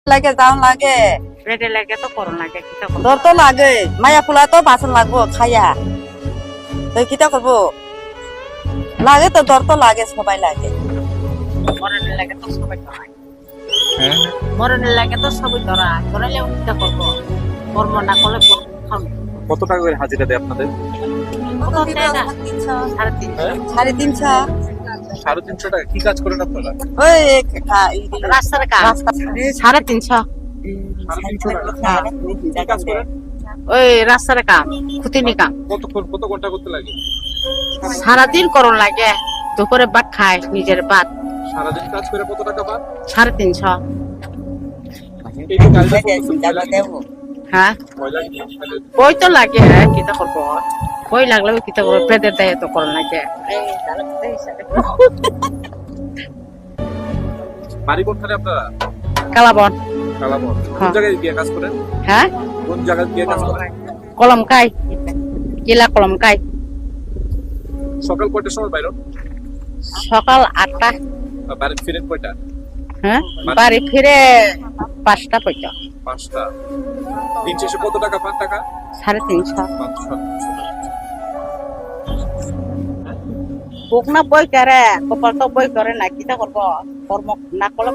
লাগে দাম লাগে পেটে লাগে তো করো লাগে কিতা করবো দর তো লাগে মায়া ফুলা তো বাসন লাগবো খাইয়া তো কিতা করবো লাগে তো দর তো লাগে সবাই লাগে মরণের লাগে তো সবাই ধরা হ্যাঁ মরণের লাগে তো সবাই ধরা ধরাইলে কিতা করবো কর্ম না করলে খাবে কত টাকা করে হাজিরা দেয় আপনাদের? সাড়ে তিন হ্যাঁ 350 350 টাকা। কি কাজ করেন আপনারা? ওই রাস্তার কাজ রাস্তা 350 কি কাজ করেন? ওই রাস্তার কাম খুতিনি কাম কত ঘন্টা করতে লাগে? সারাদিন করন লাগে দুপুরে ভাত খায় নিজের ভাত সারাদিন কাজ করে কত টাকা পান? 350 এই যে কাজটা করতেছেন, ভয় লাগে? হ্যাঁ ভয় লাগে? বই তো লাগে হ্যাঁ কিতা করবো বই লাগলে কিতা করবো পেটের দেয় তো করন লাগে বাড়ি কোনখানে আপনারা? কালাবন কালাবন। কোন হ্যাঁ। জায়গায় গিয়ে কাজ করেন? হ্যাঁ কোন জায়গায় গিয়ে কাজ করেন? কলমকাই কিলা কলমকাই সকাল কয়টার সময় বাইর হন? সকাল 8টা আর বাড়ি ফিরেন কয়টা? হ্যাঁ বাড়ি ফিরে 5টা পর্যন্ত 5টা। দিন শেষে কত টাকা পান? টাকা 350 500। বুক না বই করে কপাল তো বই করে না কিতা করবো কর্ম না করলে